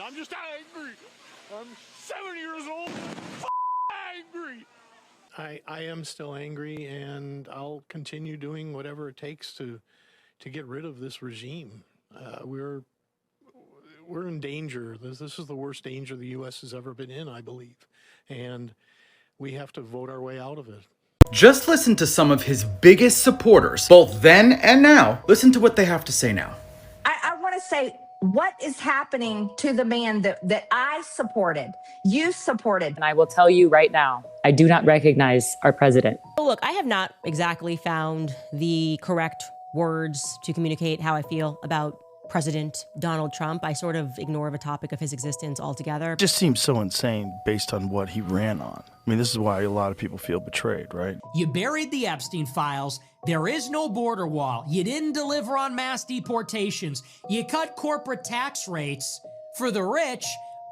I'm just angry. I'm 7 years old. Angry. I am still angry, and I'll continue doing whatever it takes to get rid of this regime. We're in danger. This is the worst danger the U.S. has ever been in, I believe, and we have to vote our way out of it. Just listen to some of his biggest supporters, both then and now. Listen to what they have to say now. I want to say what is happening to the man that I supported, you supported. And I will tell you right now, I do not recognize our president. Look, I have not exactly found the correct words to communicate how I feel about President Donald Trump. I sort of ignore the topic of his existence altogether. It just seems so insane based on what he ran on. I mean, this is why a lot of people feel betrayed, right? You buried the Epstein files. There is no border wall. You didn't deliver on mass deportations. You cut corporate tax rates for the rich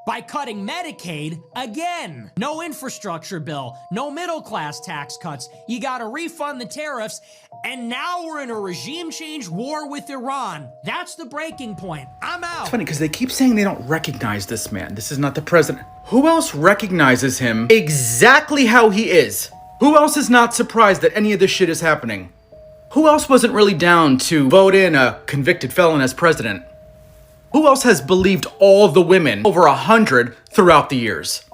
by cutting Medicaid again. No infrastructure bill, no middle-class tax cuts. You gotta refund the tariffs, and now we're in a regime change war with Iran. That's the breaking point. I'm out. It's funny because they keep saying they don't recognize this man. This is not the president. Who else recognizes him exactly how he is? Who else is not surprised that any of this shit is happening? Who else wasn't really down to vote in a convicted felon as president? Who else has believed all the women, over 100, throughout the years?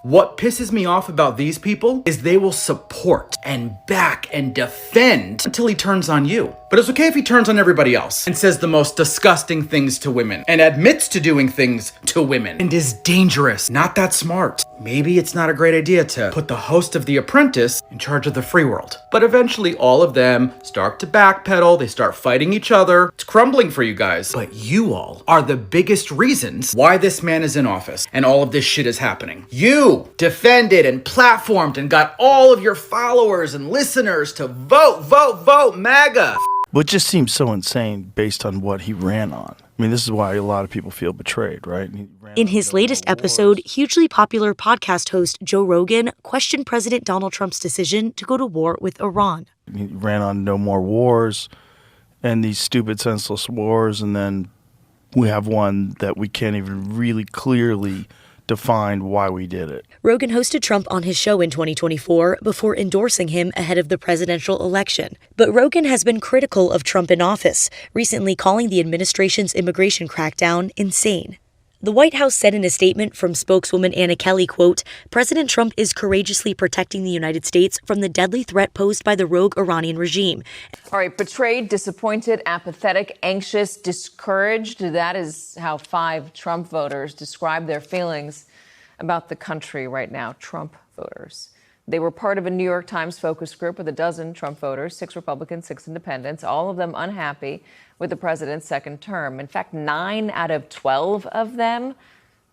What pisses me off about these people is they will support and back and defend until he turns on you. But it's okay if he turns on everybody else and says the most disgusting things to women and admits to doing things to women and is dangerous, not that smart. Maybe it's not a great idea to put the host of The Apprentice in charge of the free world. But eventually all of them start to backpedal, they start fighting each other. It's crumbling for you guys. But you all are the biggest reasons why this man is in office and all of this shit is happening. You defended and platformed and got all of your followers and listeners to vote MAGA. But it just seems so insane based on what he ran on. I mean, this is why a lot of people feel betrayed, right? In his latest episode, hugely popular podcast host Joe Rogan questioned President Donald Trump's decision to go to war with Iran. He ran on no more wars and these stupid, senseless wars, and then we have one that we can't even really clearly define why we did it. Rogan hosted Trump on his show in 2024 before endorsing him ahead of the presidential election. But Rogan has been critical of Trump in office, recently calling the administration's immigration crackdown insane. The White House said in a statement from spokeswoman Anna Kelly, quote, "President Trump is courageously protecting the United States from the deadly threat posed by the rogue Iranian regime." All right, betrayed, disappointed, apathetic, anxious, discouraged. That is how 5 Trump voters describe their feelings about the country right now, Trump voters. They were part of a New York Times focus group with a dozen Trump voters, 6 Republicans, 6 independents, all of them unhappy with the president's second term. In fact, 9 out of 12 of them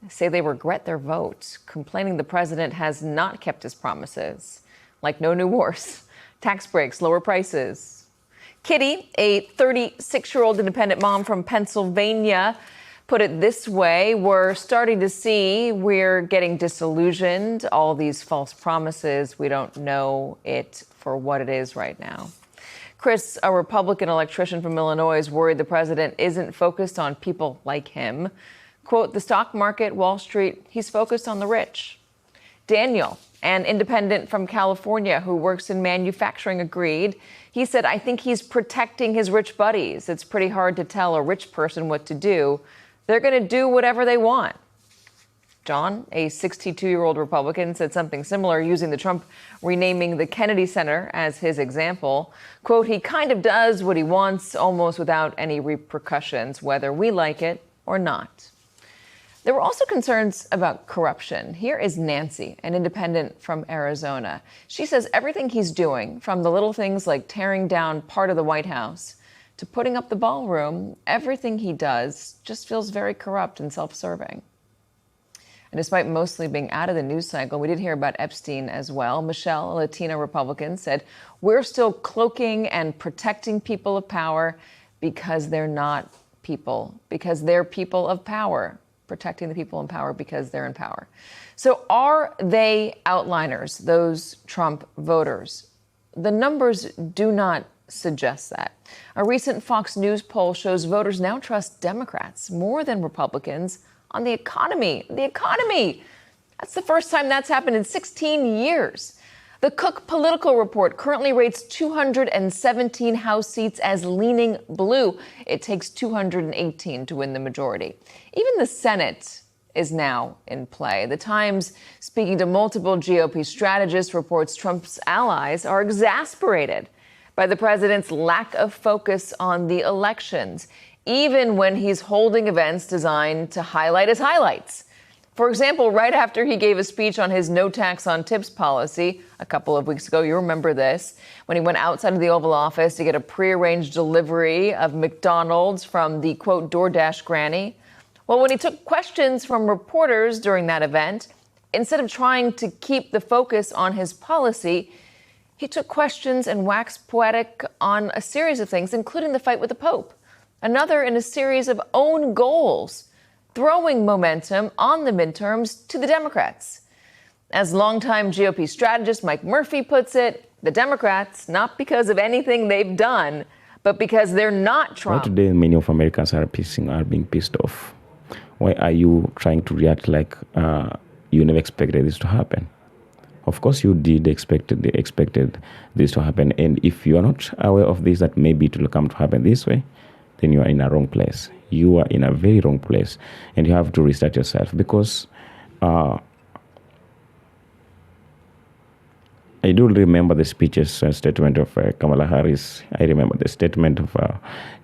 say they regret their vote, complaining the president has not kept his promises, like no new wars, tax breaks, lower prices. Kitty, a 36-year-old independent mom from Pennsylvania, put it this way: we're starting to see we're getting disillusioned. All these false promises, we don't know it for what it is right now. Chris, a Republican electrician from Illinois, is worried the president isn't focused on people like him. Quote, the stock market, Wall Street, he's focused on the rich. Daniel, an independent from California who works in manufacturing, agreed. He said, I think he's protecting his rich buddies. It's pretty hard to tell a rich person what to do. They're going to do whatever they want. John, a 62-year-old Republican, said something similar, using the Trump renaming the Kennedy Center as his example. Quote, he kind of does what he wants almost without any repercussions, whether we like it or not. There were also concerns about corruption. Here is Nancy, an independent from Arizona. She says everything he's doing, from the little things like tearing down part of the White House to putting up the ballroom, everything he does just feels very corrupt and self-serving. And despite mostly being out of the news cycle, we did hear about Epstein as well. Michelle, a Latina Republican, said, we're still cloaking and protecting people of power because they're not people, because they're people of power, protecting the people in power because they're in power. So are they outliners, those Trump voters? The numbers do not suggest that. A recent Fox News poll shows voters now trust Democrats more than Republicans on the economy. The economy! That's the first time that's happened in 16 years. The Cook Political Report currently rates 217 House seats as leaning blue. It takes 218 to win the majority. Even the Senate is now in play. The Times, speaking to multiple GOP strategists, reports Trump's allies are exasperated by the president's lack of focus on the elections, even when he's holding events designed to highlight his highlights. For example, right after he gave a speech on his no tax on tips policy a couple of weeks ago, you remember this, when he went outside of the Oval Office to get a prearranged delivery of McDonald's from the, quote, DoorDash granny. Well, when he took questions from reporters during that event, instead of trying to keep the focus on his policy, he took questions and waxed poetic on a series of things, including the fight with the Pope. Another in a series of own goals, throwing momentum on the midterms to the Democrats. As longtime GOP strategist Mike Murphy puts it, the Democrats, not because of anything they've done, but because they're not Trump. Well, today, many of Americans are being pissed off. Why are you trying to react like you never expected this to happen? Of course, you did expected this to happen. And if you are not aware of this, that maybe it will come to happen this way, then you are in a wrong place. You are in a very wrong place, and you have to restart yourself, because I do remember the speeches and statement of Kamala Harris. I remember the statement of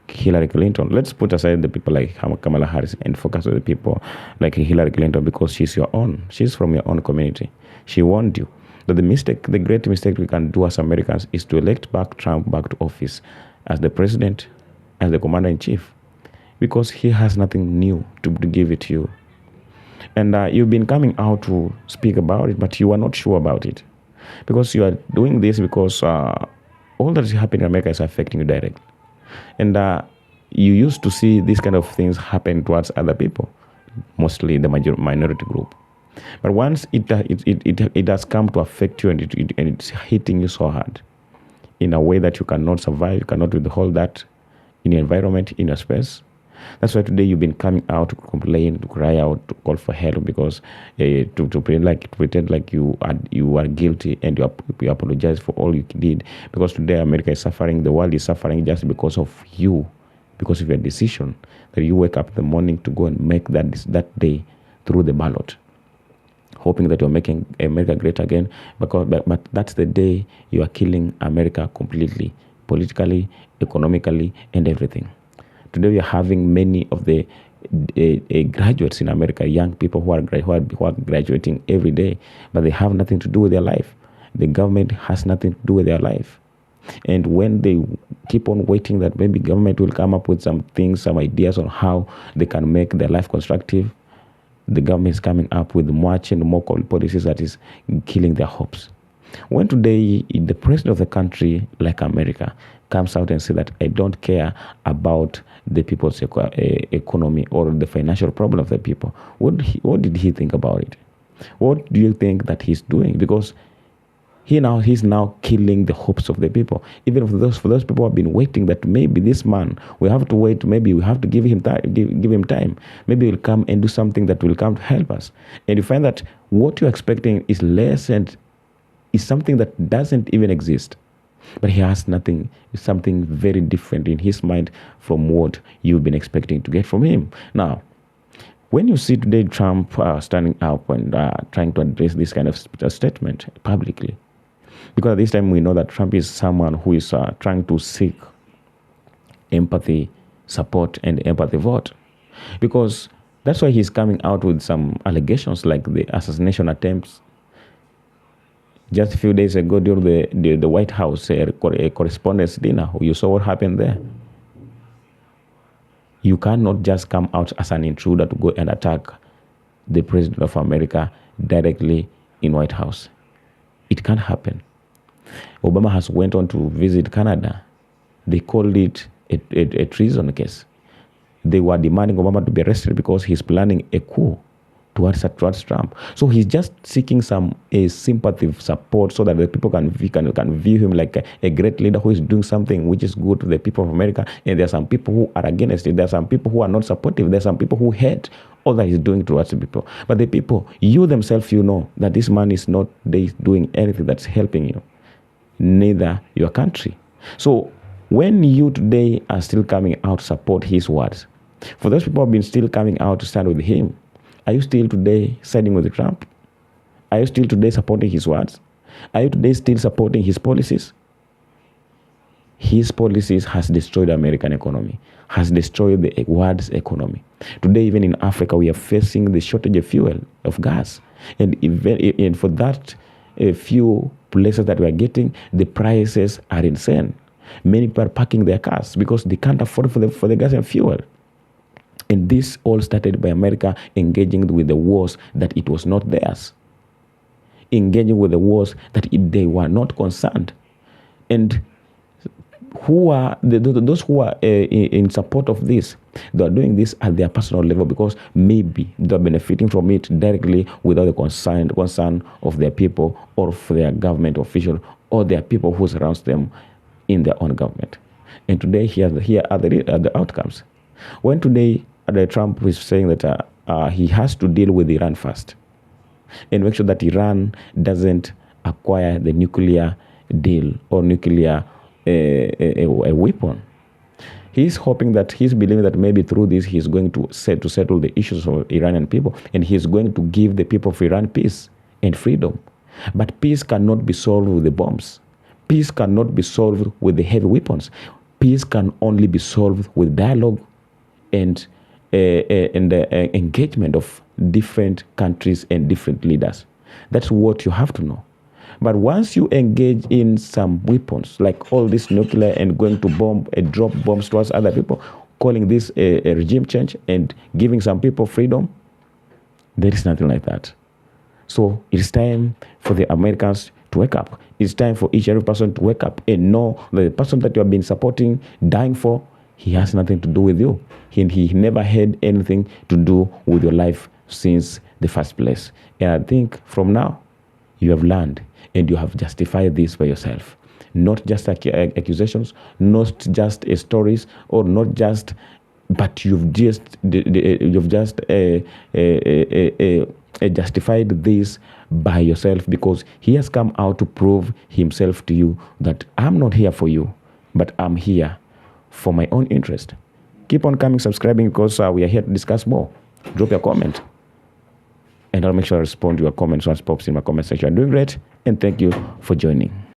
Hillary Clinton. Let's put aside the people like Kamala Harris and focus on the people like Hillary Clinton, because she's your own. She's from your own community. She warned you that the great mistake we can do as Americans is to elect Trump back to office as the president, as the commander-in-chief, because he has nothing new to give it to you. And you've been coming out to speak about it, but you are not sure about it, because you are doing this because all that is happening in America is affecting you directly. And you used to see these kind of things happen towards other people, mostly the minority group. But once it has come to affect you, and it's hitting you so hard in a way that you cannot survive, you cannot withhold that in your environment, in your space. That's why today you've been coming out to complain, to cry out, to call for help, because to pretend like you are guilty, and you apologize for all you did. Because today America is suffering, the world is suffering just because of you, because of your decision that you wake up in the morning to go and make that day through the ballot, hoping that you're making America great again. But that's the day you are killing America completely, politically, economically, and everything. Today we are having many of the graduates in America, young people who are graduating every day, but they have nothing to do with their life. The government has nothing to do with their life. And when they keep on waiting that maybe government will come up with some things, some ideas on how they can make their life constructive, the government is coming up with much and more policies that is killing their hopes. When today the president of the country, like America, comes out and says that I don't care about the people's economy or the financial problem of the people, what did he think about it? What do you think that he's doing? Because he's now killing the hopes of the people. Even for those people who have been waiting that maybe this man, we have to wait, maybe we have to give him time. Maybe he'll come and do something that will come to help us. And you find that what you're expecting is less and is something that doesn't even exist. But he has something very different in his mind from what you've been expecting to get from him. Now, when you see today Trump standing up and trying to address this kind of statement publicly, because at this time we know that Trump is someone who is trying to seek empathy, support, and empathy vote. Because that's why he's coming out with some allegations like the assassination attempts. Just a few days ago during the White House a correspondence dinner, you saw what happened there. You cannot just come out as an intruder to go and attack the President of America directly in White House. It can't happen. Obama has went on to visit Canada. They called it a treason case. They were demanding Obama to be arrested because he's planning a coup towards Trump. So he's just seeking some sympathy, support, so that the people can view him like a great leader who is doing something which is good to the people of America. And there are some people who are against it. There are some people who are not supportive. There are some people who hate all that he's doing towards the people. But the people, you themselves, you know that this man is not doing anything that's helping you, neither your country. So when you today are still coming out to support his words, for those people who have been still coming out to stand with him, are you still today siding with Trump? Are you still today supporting his words? Are you today still supporting his policies? His policies has destroyed the American economy, has destroyed the world's economy. Today, even in Africa, we are facing the shortage of fuel, of gas. And for that few places that we are getting, the prices are insane. Many people are parking their cars because they can't afford for the gas and fuel. And this all started by America engaging with the wars that it was not theirs. Engaging with the wars that they were not concerned. And who are those who are in support of this? They are doing this at their personal level because maybe they are benefiting from it directly without the concern of their people or for their government official or their people who surround them in their own government. And today, here are the outcomes. When today Trump is saying that he has to deal with Iran first and make sure that Iran doesn't acquire the nuclear deal or nuclear a weapon. He's hoping that, he's believing that maybe through this he's going to settle the issues of Iranian people, and he's going to give the people of Iran peace and freedom. But peace cannot be solved with the bombs. Peace cannot be solved with the heavy weapons. Peace can only be solved with dialogue and engagement of different countries and different leaders. That's what you have to know. But once you engage in some weapons, like all this nuclear and going to drop bombs towards other people, calling this a regime change and giving some people freedom, there is nothing like that. So it's time for the Americans to wake up. It's time for each and every person to wake up and know that the person that you have been supporting, dying for, he has nothing to do with you. He never had anything to do with your life since the first place. And I think from now, you have learned and you have justified this by yourself. Not just accusations, not just stories, or not just, but you've just justified this by yourself, because he has come out to prove himself to you that I'm not here for you, but I'm here for my own interest. Keep on coming, subscribing, because we are here to discuss more. Drop your comment, and I'll make sure I respond to your comments once it pops in my comment section. You're doing great, and thank you for joining.